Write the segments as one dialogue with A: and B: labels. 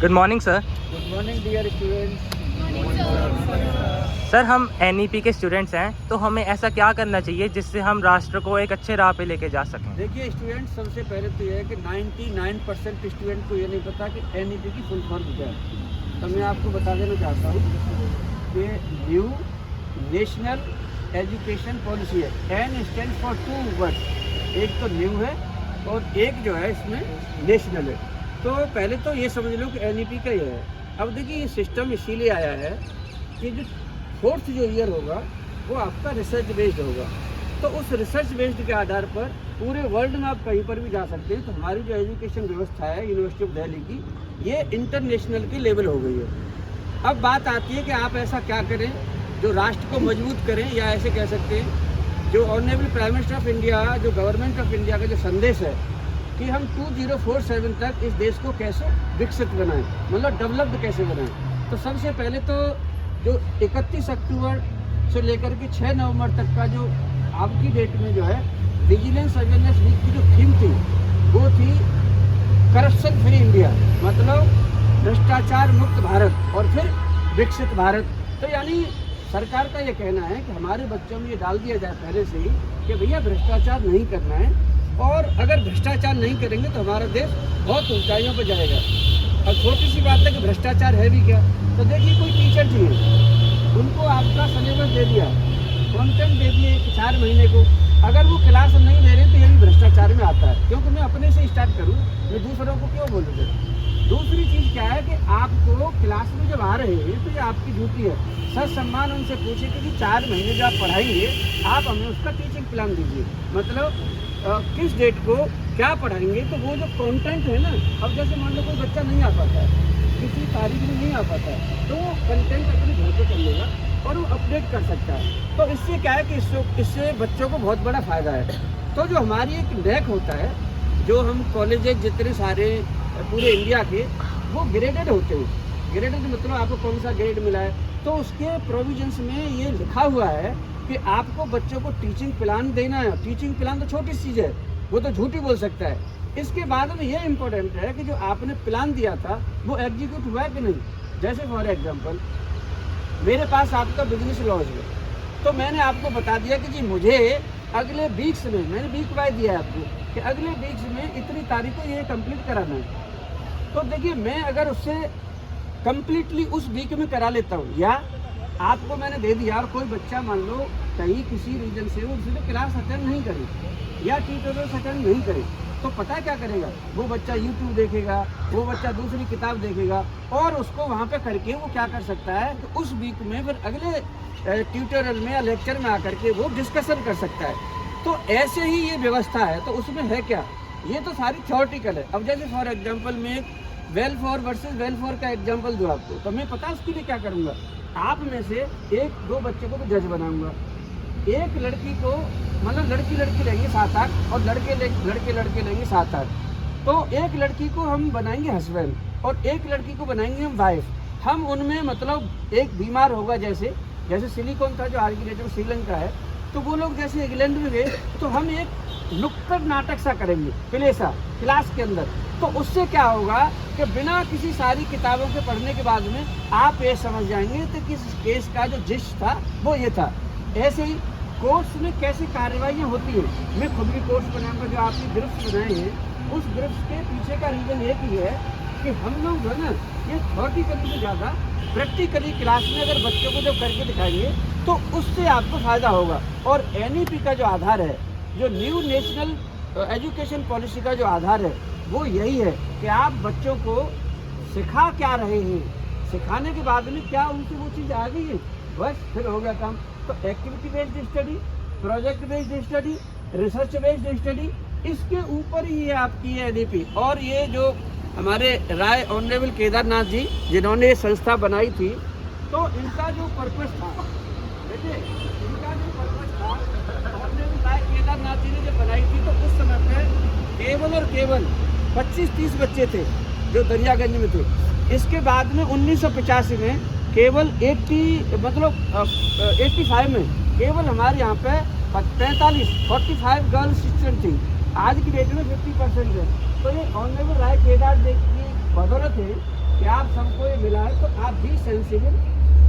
A: Good morning sir.
B: Good morning dear students.
A: Sir हम NEP के students हैं, तो हमें ऐसा क्या करना चाहिए जिससे हम राष्ट्र को एक अच्छे राह पे लेके जा सकें?
B: देखिए स्टूडेंट्स, सबसे पहले तो ये है कि 99% स्टूडेंट को ये नहीं पता कि एनईपी की फुल फॉर्म क्या है। तो मैं आपको बता देना चाहता हूँ कि न्यू नेशनल एजुकेशन पॉलिसी है। एन स्टैंड फॉर 2 वर्ड्स, एक तो न्यू है और एक जो है इसमें नेशनल है। तो पहले तो ये समझ लो कि एनईपी का ये है। अब देखिए ये सिस्टम इसीलिए आया है कि जो 4th जो ईयर होगा वो आपका रिसर्च बेस्ड होगा। तो उस रिसर्च बेस्ड के आधार पर पूरे वर्ल्ड में आप कहीं पर भी जा सकते हैं। तो हमारी जो एजुकेशन व्यवस्था है यूनिवर्सिटी ऑफ दिल्ली की, ये इंटरनेशनल की लेवल हो गई है। अब बात आती है कि आप ऐसा क्या करें जो राष्ट्र को मजबूत करें, या ऐसे कह सकते हैं जो honourable prime minister of India, जो गवर्नमेंट ऑफ इंडिया का जो संदेश है कि हम 2047 तक इस देश को कैसे विकसित बनाएं, मतलब डेवलप्ड कैसे बनाएं। तो सबसे पहले तो जो 31 अक्टूबर से लेकर के 6 नवंबर तक का जो आज की डेट में जो है विजिलेंस अवेयरनेस वीक की जो थीम थी वो थी करप्शन फ्री इंडिया, मतलब भ्रष्टाचार मुक्त भारत और फिर विकसित भारत। तो यानी सरकार का ये कहना है कि हमारे बच्चों में ये डाल दिया जाए पहले से ही कि भैया भ्रष्टाचार नहीं करना है, और अगर भ्रष्टाचार नहीं करेंगे तो हमारा देश बहुत ऊंचाइयों पर जाएगा। अब छोटी सी बात है कि भ्रष्टाचार है भी क्या। तो देखिए कोई टीचर जी है, उनको आपका सिलेबस दे दिया, कंटेंट दे दिए 4 महीने को, अगर वो क्लास नहीं ले रहे तो ये भी भ्रष्टाचार में आता है। क्योंकि मैं अपने से स्टार्ट करूँ, मैं दूसरों को क्यों बोलूँ। दूसरी चीज़ क्या है कि आपको क्लास में जब आ रहे हैं तो ये आपकी ड्यूटी है, सर सम्मान उनसे पूछे कि 4 महीने जो आप पढ़ाएंगे आप हमें उसका टीचिंग प्लान दीजिए, मतलब किस डेट को क्या पढ़ाएंगे। तो वो जो कंटेंट है ना, अब जैसे मान लो कोई बच्चा नहीं आ पाता है, किसी तारीख में नहीं आ पाता है, तो वो कंटेंट अपने घर पे कर लेगा और वो अपडेट कर सकता है। तो इससे क्या है कि इससे बच्चों को बहुत बड़ा फ़ायदा है। तो जो हमारी एक नैक होता है, जो हम कॉलेजेस जितने सारे पूरे इंडिया के, वो ग्रेडेड होते हैं। ग्रेडेड मतलब आपको कौन सा ग्रेड मिला है, तो उसके प्रोविजंस में ये लिखा हुआ है कि आपको बच्चों को टीचिंग प्लान देना है। टीचिंग प्लान तो छोटी चीज़ है, वो तो झूठ ही बोल सकता है। इसके बाद में ये इम्पोर्टेंट है कि जो आपने प्लान दिया था वो एग्जीक्यूट हुआ है कि नहीं। जैसे फॉर एग्जांपल मेरे पास आपका बिजनेस लॉज है, तो मैंने आपको बता दिया कि जी मुझे अगले वीक्स में, मैंने वीक वाइज दिया है आपको कि अगले वीक्स में इतनी तारीख को ये कंप्लीट कराना है। तो देखिए मैं अगर उससे कंप्लीटली उस वीक में करा लेता हूँ, या आपको मैंने दे दिया और कोई बच्चा मान लो कहीं किसी रीजन से वो उसने क्लास अटेंड नहीं करी या ट्यूटोरियल अटेंड नहीं करी, तो पता क्या करेगा वो बच्चा यूट्यूब देखेगा, वो बच्चा दूसरी किताब देखेगा और उसको वहाँ पे करके वो क्या कर सकता है कि उस वीक में फिर अगले ट्यूटोरियल में या लेक्चर में आकर के वो डिस्कशन कर सकता है। तो ऐसे ही ये व्यवस्था है। तो उसमें है क्या, ये तो सारी थ्योरेटिकल है। अब जैसे फॉर एग्जांपल में well for versus well for का एग्जांपल दूँ आपको, तो मैं पता उसके लिए क्या करूँगा, आप में से 1-2 बच्चे को तो जज बनाऊँगा, एक लड़की को, मतलब लड़की लेंगे 7-8 और लड़के लेंगे 7-8। तो एक लड़की को हम बनाएंगे हस्बैंड और एक लड़की को बनाएंगे हम वाइफ। हम उनमें मतलब एक बीमार होगा, जैसे सिलिकॉन था जो आज की डेट में श्रीलंका है, तो वो लोग जैसे इंग्लैंड में गए, तो हम एक नुक्कड़ नाटक सा करेंगे प्लेसा क्लास के अंदर। तो उससे क्या होगा कि बिना किसी सारी किताबों के पढ़ने के बाद में आप ये समझ जाएंगे तो किस केस का जो जिस्ट था वो ये था। ऐसे ही कोर्ट्स में कैसे कार्रवाइयाँ होती हैं, मैं खुद भी कोर्ट्स बनाऊंगा, जो आपने ग्रुप्स बनाए हैं उस ग्रुप्स के पीछे का रीज़न एक ही है कि हम लोग जो है ना ये थ्योरेटिकली से ज़्यादा प्रैक्टिकली क्लास में अगर बच्चों को जब करके दिखाएंगे तो उससे आपको फ़ायदा होगा। और एनईपी का जो आधार है, जो न्यू नेशनल एजुकेशन पॉलिसी का जो आधार है, वो यही है कि आप बच्चों को सिखा क्या रहे हैं, सिखाने के बाद में क्या उनसे वो चीज़ आ गई है, बस फिर हो गया काम। तो activity based study, project based study, research based study, इसके ऊपर ही है आपकी एनईपी। और ये जो हमारे राय ऑनरेबल केदारनाथ जी जिन्होंने ये संस्था बनाई थी, तो इनका जो पर्पस था, देखिए इनका जो पर्पस था, ऑनरेबल राय केदारनाथ जी ने जब बनाई थी तो उस समय पे केवल और केवल 25-30 बच्चे थे जो दरियागंज में थे। इसके बाद में 1985 में केवल 85 में केवल हमारे यहाँ पे 45 गर्ल्स स्टूडेंट थी। आज की डेट में 50% है। तो ये ऑनरेबल राय केदार जी की बदौलत है कि आप सबको ये मिला है, तो आप बी सेंसिबल,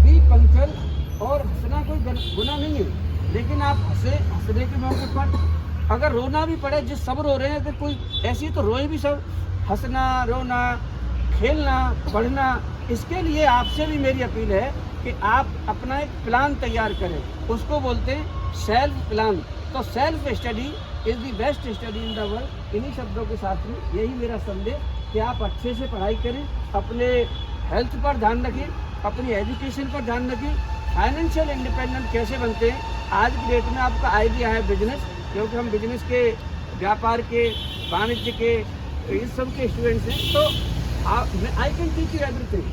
B: बी पंक्चुअल, और हंसना कोई गुनाह नहीं है, लेकिन आप हंसने के मौके पर अगर रोना भी पड़े, जिस सब रो रहे हैं, अगर कोई ऐसी तो रोए भी सब। हंसना, रोना, खेलना, पढ़ना, इसके लिए आपसे भी मेरी अपील है कि आप अपना एक प्लान तैयार करें, उसको बोलते हैं सेल्फ प्लान। तो self study is the best study in the world. इन्हीं शब्दों के साथ में यही मेरा संदेश कि आप अच्छे से पढ़ाई करें, अपने हेल्थ पर ध्यान रखें, अपनी एजुकेशन पर ध्यान रखें। फाइनेंशियल इंडिपेंडेंट कैसे बनते हैं, आज की डेट में आपका आइडिया है बिजनेस, क्योंकि हम बिजनेस के, व्यापार के, वाणिज्य के, इस सब के स्टूडेंट्स हैं। तो I can teach you everything,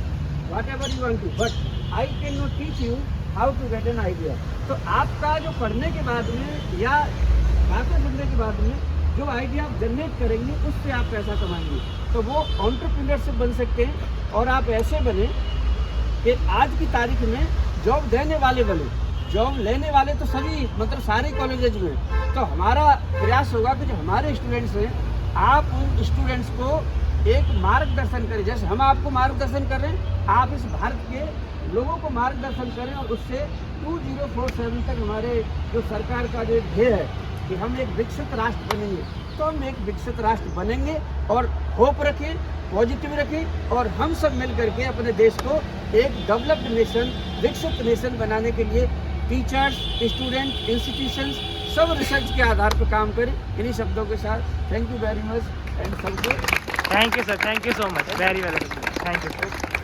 B: whatever you want to, but I can not teach you how to get an idea. तो आपका जो पढ़ने के बाद में या बातें सुनने के बाद में जो आइडिया आप जनरेट करेंगे, उससे आप पैसा कमाएंगे, तो वो एंटरप्रेन्योरशिप बन सकते हैं। और आप ऐसे बने कि आज की तारीख में जॉब देने वाले बने, जॉब लेने वाले तो सभी, मतलब सारे कॉलेजेज में। तो हमारा प्रयास होगा कि जो हमारे स्टूडेंट्स हैं, आप उन स्टूडेंट्स को एक मार्गदर्शन करें, जैसे हम आपको मार्गदर्शन कर रहे हैं, आप इस भारत के लोगों को मार्गदर्शन करें, और उससे 2047 तक हमारे जो सरकार का जो ध्येय है कि हम एक विकसित राष्ट्र बनेंगे, तो हम एक विकसित राष्ट्र बनेंगे। और होप रखें, पॉजिटिव रखें, और हम सब मिल करके अपने देश को एक डेवलप्ड नेशन, विकसित नेशन बनाने के लिए टीचर्स, स्टूडेंट, इंस्टीट्यूशंस सब रिसर्च के आधार पर काम करें। इन्हीं शब्दों के साथ thank you very much and सबको
A: thank you sir, thank you so much, very very thank you sir.